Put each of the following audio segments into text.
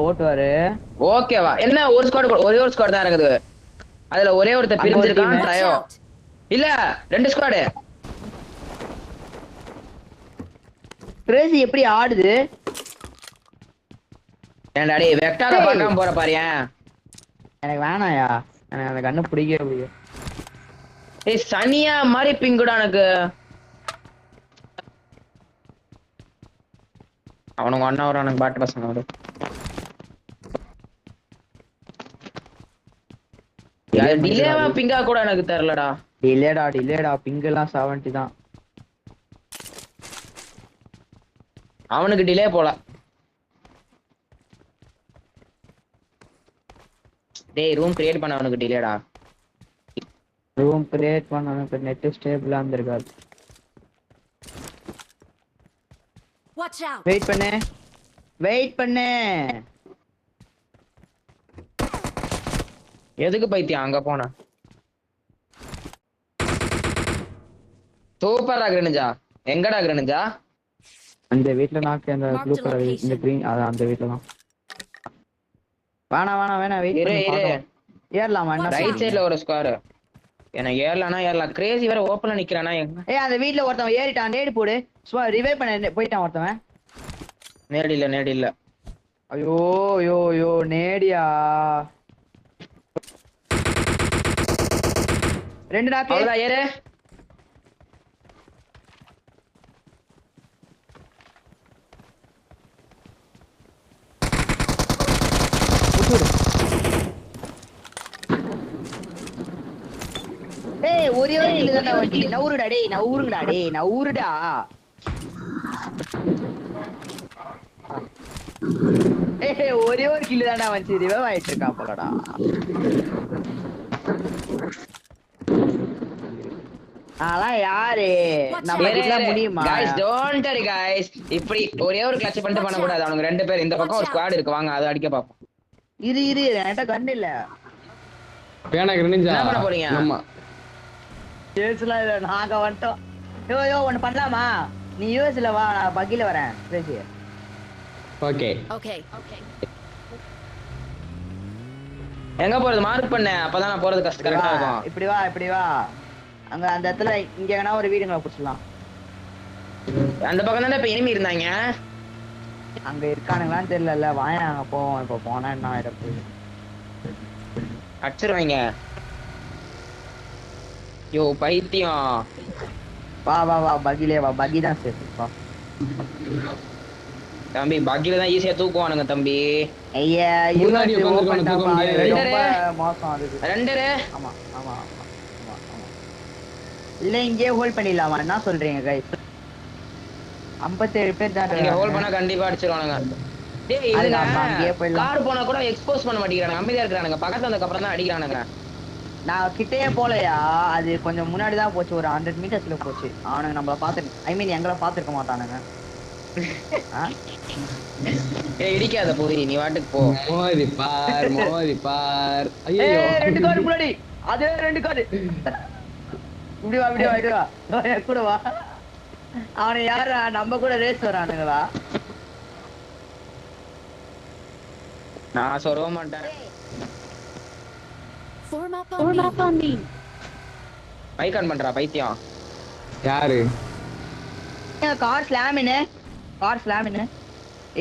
ஓட்டுவாரு. ஓகேவா? என்ன ஒரு ஸ்குவாட், ஒரே ஒரு ஸ்குவாட் தான் இருக்குது. அதுல ஒரே ஒருத்தர் பிரிஞ்சிருக்கான். ட்ரையோ இல்ல 2 ஸ்குவாட். கிரேசி எப்படி ஆடுது? ஏன்டா டேய் வெக்டார பார்க்காம போற பாரியா. எனக்கு வேணாயா, எனக்கு அந்த கண்ணு பிடிக்கவே. ஏய் சனியா மாதிரி பிங்குடா எனக்கு. அவனுக்கு 1 hour எனக்கு பாட்டு பசங்க அவரு. டிலேவா பிங்கா கூட எனக்கு தெரியலடா. டிலேடா பிங் எல்லாம் 70 தான். அவனுக்கு டிலே போல. டேய் ரூம் கிரியேட் பண்ண அவனுக்கு டிலேடா. ரூம் கிரியேட் பண்ண அவனுக்கு நெட் ஸ்டேபிளா இருந்திருக்காது. வெயிட் பண்ணு. எதுக்கு பைத்தியம் அங்க போனா? சூப்பரா கிரனேஜா. எங்கடா கிரனேஜா? அந்த வீட்ல நாக்கு அந்த ப்ளூ கலர் இந்த கிரீன் அந்த வீட்ல தான். வேணா வெயிட் பண்ணு பாக்கலாம். ஏறலாமா? ரைட் சைடுல ஒரு ஸ்குவார். எனக்கு ஏறலாம். கிரேசி வேற ஓபன்ல நிக்கறானா எங்க? ஏய் அந்த வீட்ல ஒருத்தன் ஏறிட்டான். நேடு போடு. சும்மா ரிவைவ் பண்ண போய்ட்டான் ஒருத்தன். நேடி இல்ல. ஐயோ நேடியா. 2 நாக்கு. அவ்வளவுதான் ஏறு. ஏய் ஒரே இல்ல தான்டா வண்டி. நவுருடா. ஏய் ஒரே ஒரு கில் தான்டா வந்து ரிவைவ் ஆயிட்டு இருக்கா போலடா. அதான் யாரு நம்ம கிட்ட முடியுமா? Guys don't worry guys. இப்படி ஒரே ஒரு கிளட்ச் பண்ணிட்டு பண்ண கூடாது. அவங்க 2 பேர் இந்த பக்கம் ஒரு ஸ்குவாட் இருக்கு. வாங்க அத அடிக்க பாப்போம். இரு என்கிட்ட கன் இல்ல. வேணா கிரனிஞ்சா. என்ன பண்ண போறீங்க? ஆமா யூஎஸ்ல நாங்க வந்துட்டோம். யோ ஒன்னு பண்ணலாமா? நீ யூஎஸ்ல வா, நான் பக்கில வரேன். பேசி ஓகே. எங்க போறது? மார்க் பண்ணு. அப்பதான் நான் போறது கரெக்ட்டா இருக்கும். இப்படி வா. அங்க அந்த இடத்துல இங்க வேணா ஒரு வீடுங்களை புடிச்சலாம். அந்த பக்கம் தானே இப்ப எனிமி இருந்தாங்க. அங்க இருக்கானுங்களான்னு தெரியல. வாங்க அங்க போவோம். இப்ப போனா என்ன ஆயிடும்? அடிச்சிருவாங்க. யோ பைத்தியம். வா பகிலே வா. பகி தான் சேஃப். வா தம்பி பக்கில தான் ஈஸியா தூக்குவானுங்க தம்பி. ஐயா முன்னாடி ஓபன் தூக்க முடியாது. ரொம்ப மோசம் அது. 2 ஆமா. இல்ல இங்கே ஹோல்ட் பண்ணிடலாமா? என்ன சொல்றீங்க गाइस? 57 பேர் தான். நீங்க ஹோல்ட் பண்ணா கண்டிப்பா அடிச்சிருவானுங்க. டேய் இவங்க கார் போனா கூட எக்ஸ்போஸ் பண்ண மாட்டேங்கறானுங்க. அமைதியா இருக்கறானுங்க. பக்கத்துல வந்ததுக்கு அப்புறம் தான் அடிக்கறானுங்க. நான் கிட்டயே போலையா. அது கொஞ்சம் முன்னாடி தான் போச்சு. ஒரு 100 மீட்டர்ஸ்ல போச்சு. அவனுங்க நம்மள பாத்து எங்கள பாத்துக்க மாட்டானுங்க. ஏய் இடிக்காத போய் நீ வாட்டுக்கு போ. மோதி பார். ஐயோ 2 கார் முன்னாடி. அதே 2 கார். இப்படி வா. கூட வா. அவனை யாரா நம்ம கூட ரேஸ் வரானுங்களா? நான் சொல்ல மாட்டேன். Form up on me. Mike on பண்றா பைத்தியம். யாரு? கார் ஸ்லாமினு.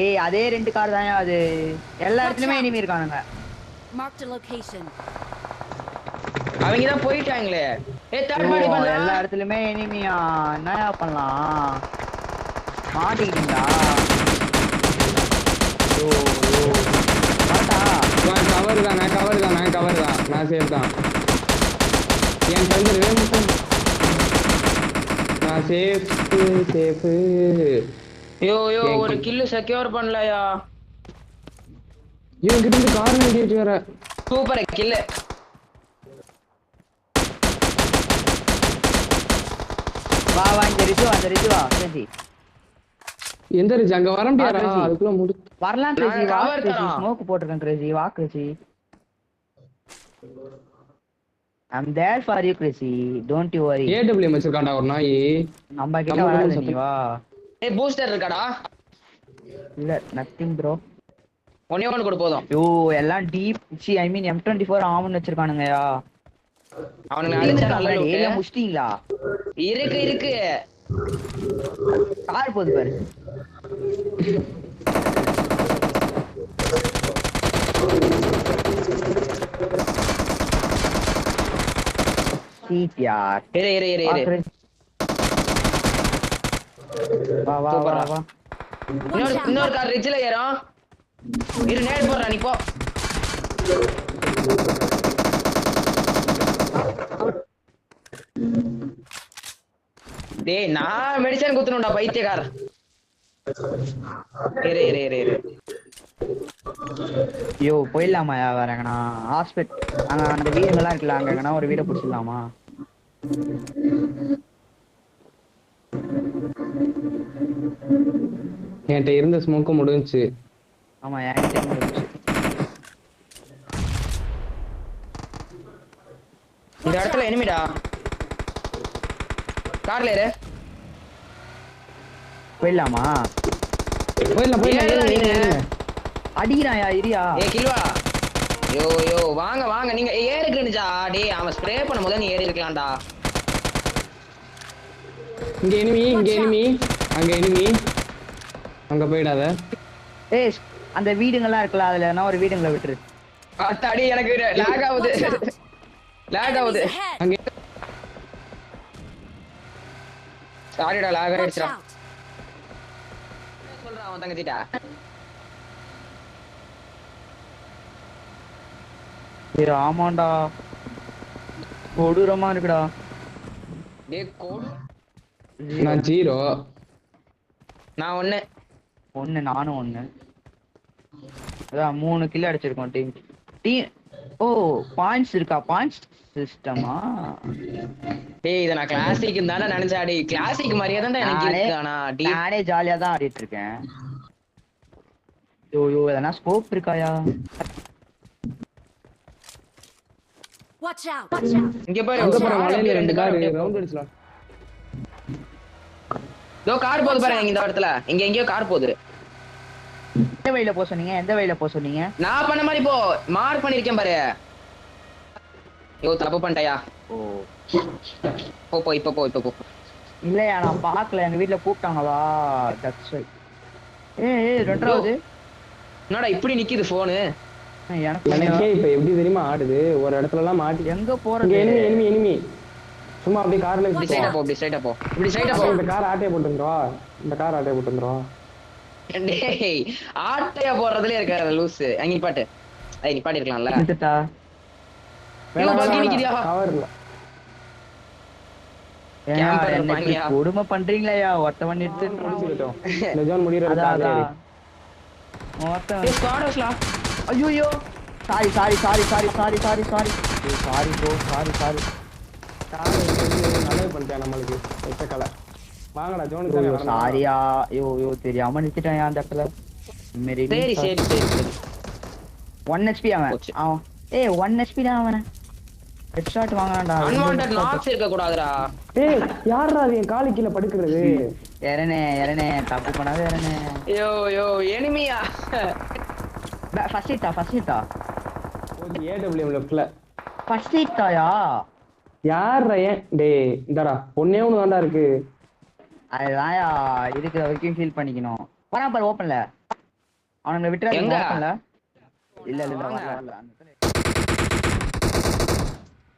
ஏய் அதே 2 கார் தான். அது எல்லா இடத்துலயுமே எனிமி இருக்கானுங்க. Marked a location. அவங்க தான் போயிட்டாங்களே. ஏய் தேர்ட் பார்ட்டி பண்ணலாம். எல்லா இடத்துலயுமே எனிமியா. என்னயா பண்ணலாம்? மாட்டிக்கிட்டீங்களா? வாடா. கவர் தான். நான் சேஃப் தான். என் தந்துரு. நான் சேஃப். யோ ஒரு கில் செக்யூர் பண்ணலையா? இவங்க கிட்ட இருந்து கார் ஏறிட்டு வர. Super kill. வா இந்த ரிஜு வா. கிரேசி எந்த ரிஜு? அங்க வர முடியாதா? அதுக்குள்ள வரலாம் கிரேசி. வா கிரேசி. ஸ்மோக் போட்டுருக்கேன் கிரேசி. வா Crazy. I'm there for you Crazy. Don't you worry. AWM வச்சிருக்கான்டா ஒரு நாய். நம்ம கிட்ட வராத நீ வா. ஏய் பூஸ்டர் இருக்காடா? இல்ல nothing bro. ஒன்னே ஒன்று கூட போதும். யோ எல்லாம் டீப் ஐ மீன் M24 ஆமன் வச்சிருக்கானுங்கயா. அவனுங்க அடிச்சா நல்ல ஏரியா லூட். முடிச்சிட்டீங்களா? இருக்கு. கார் போகுது பாரு. சீட் யார். இரு. வா சூப்பர்ரா. வா. இன்னொரு கார் ரிட்ஜ்ல ஏறும். இரு நேட் போடுறா நீ போ. டேய் நான் மெடிசன் குத்துறேன்டா பைத்தியக்கார. இரு. யோ போயிடலாமாயா வரங்கண்ணா ஹாஸ்பிட்டல் அங்க அந்த வீடுங்கெல்லாம் இருக்குல்ல அங்க எங்கன்னா ஒரு வீடை பிடிச்சிடலாமா? என்கிட்ட இருந்த ஸ்மோக்கும் முடிஞ்சுச்சு. ஆமா என்கிட்ட இருந்துச்சு. இந்த இடத்துல எனிமிடா. கார்ல ஏறு. போயிடலாமா? போயிடலாம். அடிக்கிறாயா இரியா. கில்வா. யோ வாங்க நீங்க ஏறிக்கணும்டா. டேய் அவன் ஸ்ப்ரே பண்ணும்போது நீ ஏறி இருக்கலாம்டா. இங்க எனிமி அங்க எனிமி. அங்க போயிடாத. ஏய் அந்த வீடுங்கெல்லாம் இருக்குல்ல அதுல நான் ஒரு வீடுங்களை விட்டுரு. அத்தாடி எனக்கு லாக் ஆகுது. Enemies ahead. அங்க சாரிடா லாக் Watch ஆயிடுச்சுடா. out. சொல்றா அவன் தங்கச்சிட்டா. ஏய் ஆமாண்டா கொடூரமா இருக்குடா. டேய் கோடு. நான் 0. நான் 1. ஒண்ணு நானும் ஒண்ணு. அதான் 3 கில் அடிச்சிருக்கோம் டீம். ஓ பாயிண்ட்ஸ் இருக்கா? பாயிண்ட்ஸ் சிஸ்டமா? டேய் இத நான் கிளாசிக் தானே நினைச்சா. டேய் கிளாசிக் மாதிரியே தான் எனக்கு இருக்கு. ஆனா நானே ஜாலியா தான் ஆடிட்டு இருக்கேன். யோ எதனா ஸ்கோப் இருக்காயா? Watch out. இங்க பாரு அங்க பாரு மலையில 2 கார் கார் ரவுண்ட் அடிச்சலாம். இதோ கார் போகுது பாருங்க இந்த இடத்துல. இங்க எங்கயோ கார் போகுது. எந்த வழியில போக சொன்னீங்க? எந்த வழியில போக சொன்னீங்க? நான் பண்ண மாதிரி போ. மார்க் பண்ணிருக்கேன் பாரு. யோ தப்பு பண்ணிட்டயா. ஓ போ இப்ப போ. இல்லையா நான் பாக்கல. எங்க வீட்டுல கூப்பிட்டாங்களா? That's right. ஏய் ரெண்டாவது என்னடா இப்படி நிக்குது போனு. எனக்கே இப்ப எப்படி தெரியுமா ஆடுது? ஒரு இடத்துல எல்லாம் மாட்டி. எங்க போறது? எனிமி சும்மா அப்படியே கார்ல இப்படி ஸ்ட்ரைட்டா போ. இந்த கார் ஆட்டைய போட்டுறோம். டேய் ஆட்டைய போறதுல இருக்காரு லூஸ். அங்க நிப்பாட்டு. நிப்பாட்டி இருக்கலாம்ல. கொடுமை பண்றீங்களா? ஒருத்தவன் எடுத்து ஐயோ சாரி நல்லது பண்ணிட்டேன் நம்மளுக்கு. வாங்கடா ஜோனுக்கு. சாரியா யோ தெரியாம நிறுத்திட்டேன் அந்த இடத்துல. சரி 1 HP அவன். ஏய் 1 HP தான் அவன. ஹெட் ஷாட் வாங்குறான்டா. அன்வான்டட் நாக்ஸ் இருக்க கூடாதுடா. ஏய் யாரா அது என் காலு கீழ படுக்குறது? எரனே தப்பு பண்ணாத எரனே. யோ எனிமியா. ஃபர்ஸ்ட் ஹிட்டா. ஓகே AWM லெஃப்ட்ல. ஃபர்ஸ்ட் ஹிட்டாயா? யாரா ஏன் டேய் இந்தடா ஒண்ணே ஒண்ணு தான்டா இருக்கு. அதுதான்யா இருக்கிற வரைக்கும் ஃபீல் பண்ணிக்கணும். வரான் பாரு ஓபன்ல. அவனுங்களை விட்டுறாதீங்க ஓபன்ல. இல்ல வரல.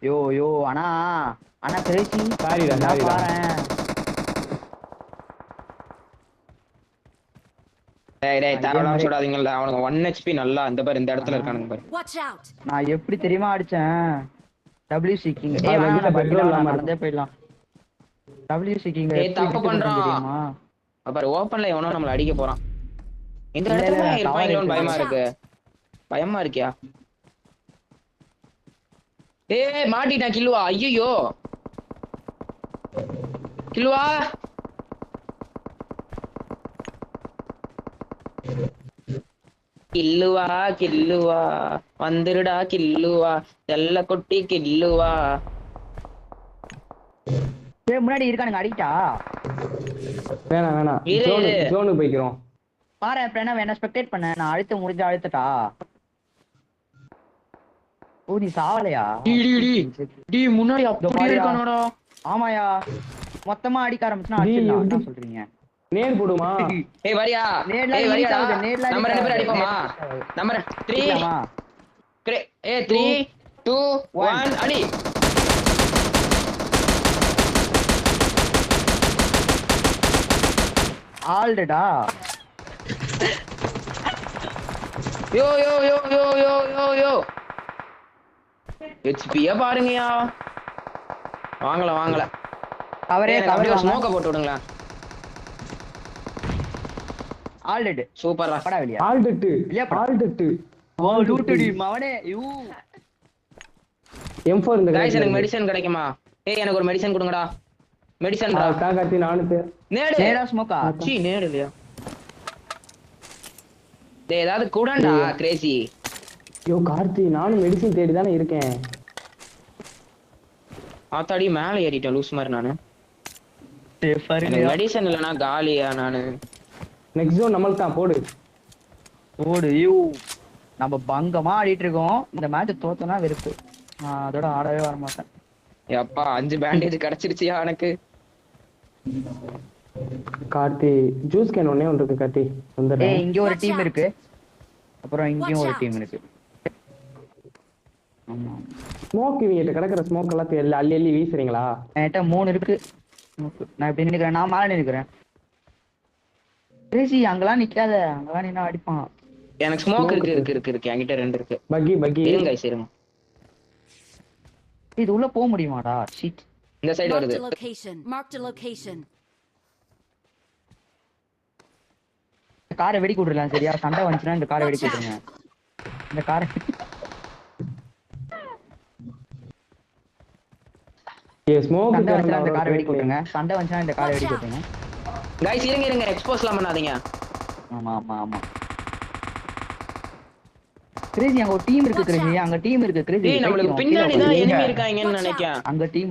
யோ அண்ணா கிரேசி சாரிடா பாறேன். டேய் தரலாம் சொல்லாதீங்கடா. அவனுக்கு 1 HP நல்லா இந்த பாரு இந்த இடத்துல இருக்கானுங்க பாரு. Watch out. நான் எப்படி தெரியுமா அடிச்சேன்? WC king. ஏய் வாங்க பெட்ரோல் இல்லாம நடந்தே போய்டலாம். WC கிங் தப்பு பண்றான் தெரியுமா? பாரு ஓபன்ல எவனோ நம்மள அடிக்க போறான். இந்த இடத்துல இருப்பாங்களோன்னு பயமா இருக்கியா? ஏய் மாட்டிட்டான் கில்லுவா. ஐயோ கில்லுவா. கில்லுவா வந்துருடா கில்லுவா. செல்ல கொட்டி கில்லுவா. முன்னாடி இருக்கானுங்க அடிட்டா. வேணாம் ஜோனுக்கு போய்க்கிறோம். பாரு அப்புறம் வேணா ஸ்பெக்டேட் பண்ண நான் அழுத்த முடிஞ்ச அழுத்தட்டா ஓ நீ சாவலையா டி முன்னாடி அப்படியே இருக்கானோடா ஆமாயா மொத்தமா அடிக்க ஆரம்பிச்சுனா அடிச்சிடலாம் என்ன சொல்றீங்க நேர் போடுமா ஏய் வரியா நேர்ல ஏய் வரியாடா நேர்ல நம்ம ரெண்டு பேரும் அடிப்போமா நம்ம 3 ஏய் 3 2 1 அடி ஆல்டடா யோ யோ யோ யோ யோ யோ யோ ஹெச்பியா பாருங்கயா வாங்கல கவரே கவரே ஸ்மோக்க போட்டு விடுங்களா ஆல்டட் சூப்பர்ரா படா வெளிய ஆல்டட் ஓ லூட்டடி மவனே யூ M4 இந்த गाइस எனக்கு மெடிசன் கிடைக்குமா ஏய் எனக்கு ஒரு மெடிசன் கொடுங்கடா மெடிசன் டா காகாத்தி நானு நேரா ஸ்மோக்கா சீ நேடு இல்லையா டேய் ஏதாவது கூடண்டா கிரேசி யோ கார்த்தி நானும் மெடிசின் தேடி தானே இருக்கேன் ஆத்தாடி மேல ஏறிட்டேன் லூஸ் மாதிரி நானு எனக்கு மெடிசன் இல்லனா காலியா நானு நெக்ஸ்ட் ஜோன் நம்மளுக்கு தான் போடு ஓடு யூ நம்ம பங்கமா ஆடிட்டு இருக்கோம் இந்த மேட்ச் தோத்தனா வெறுப்பு நான் அதோட ஆடவே வர மாட்டேன் எப்பா 5 பேண்டேஜ் கிடைச்சிருச்சியா எனக்கு கார்த்தி ஜூஸ் கேன் ஒண்ணே ஒன்று இருக்கு கார்த்தி வந்துடுறேன் ஏய் இங்க ஒரு டீம் இருக்கு அப்புறம் இங்கேயும் ஒரு டீம் இருக்கு ஆமா ஸ்மோக் இவங்க கிடக்குற ஸ்மோக் எல்லாம் அள்ளி அள்ளி வீசுறீங்களா என்கிட்ட 3 இருக்கு நான் இப்படி நிக்கிறேன் நான் மேல நிக்கிறேன் கிரேசி அங்கெல்லாம் நிக்காத அங்கெல்லாம் நின்னா அடிப்பான் எனக்கு ஸ்மோக் இருக்கு என்கிட்ட 2 இருக்கு பக்கி இருங்க guys இருங்க இது உள்ள போக முடியுமாடா ஷிட் இந்த சைடு வருது Marked a location. காரை வெடிக்க விட்டுறலாம் சரியா சண்டை வந்துச்சுன்னா இந்த காரை வெடிக்க விட்டுருங்க இந்த காரை ஸ்மோக் சண்டை வந்துச்சுன்னா இந்த காரை வெடிக்க விட்டுருங்க சண்டை வந்துச்சுன்னா இந்த காரை வெடிக்க விட்டுருங்க गाइस இருங்க எக்ஸ்போஸ்லாம் பண்ணாதீங்க ஆமா கிரேசி அங்க ஒரு டீம் இருக்கு கிரேசி அங்க டீம் இருக்கு கிரேசி ஏய் நம்மளுக்கு பின்னாடி தான் எனிமி இருக்காங்கன்னு நினைக்கிறேன் அங்க டீம்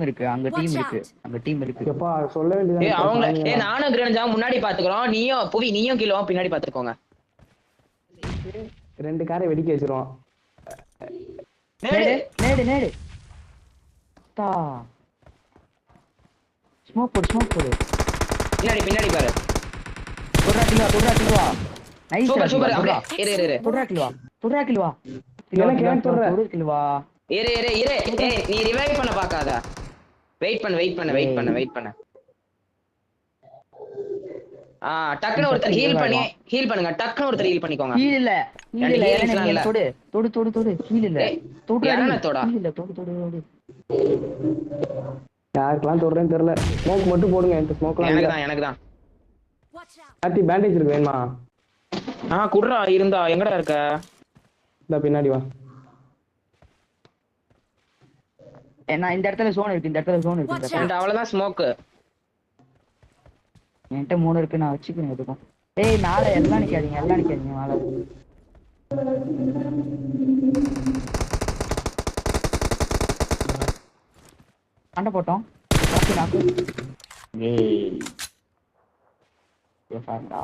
இருக்கு எப்பா சொல்ல வேண்டியது ஏய் அவங்க ஏய் நானும் கிரேனஜா முன்னாடி பாத்துக்கறோம் நீயும் கீழ பின்னாடி பாத்துக்கோங்க 2 காரை வெடிக்க வச்சிரோம் நேடு தா ஸ்மோக் போடு பின்னாடி பாரு தொடுறா கிலோ நைஸ் சூப்பர் அப்படியே இரு தொடுறா கிலோ எனக்கு தொடுற கிலோ இரு ஏய் நீ ரிவைவ் பண்ண பார்க்காத வெயிட் பண்ணு டக்குனு ஒருத்தர் ஹீல் பண்ணுங்க டக்குனு ஒருத்தர் ஹீல் பண்ணிக்கோங்க ஹீல் இல்ல தொடு ஹீல் இல்ல தொடா தொடு யாருக்கெல்லாம் தொடுறேன்னு தெரியல ஸ்மோக் மட்டும் போடுங்க எனக்கு ஸ்மோக்லாம் எனக்கு தான் கார்த்தி பேண்டேஜ் இருக்கு வேணுமா குடுறா இருந்தா எங்கடா இருக்க இந்த பின்னாடி வா நான் இந்த இடத்துல ஜோன் இருக்கு அவ்வளவுதான் ஸ்மோக் என்கிட்ட 3 இருக்கு நான் வச்சுக்கிறேன் எதுக்கும் ஏய் மேல எல்லாம் நிக்காதீங்க மேல சண்டை போட்டோம் ஏய் ஏஃபாண்டா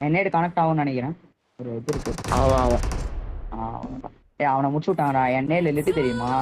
என்னேடு கனெக்ட் ஆகும்னு நினைக்கிறேன் ஒரு இது இருக்கு ஆமா அவனை முடிச்சு விட்டாங்கடா எண்ணெயில லிட்டு தெரியுமா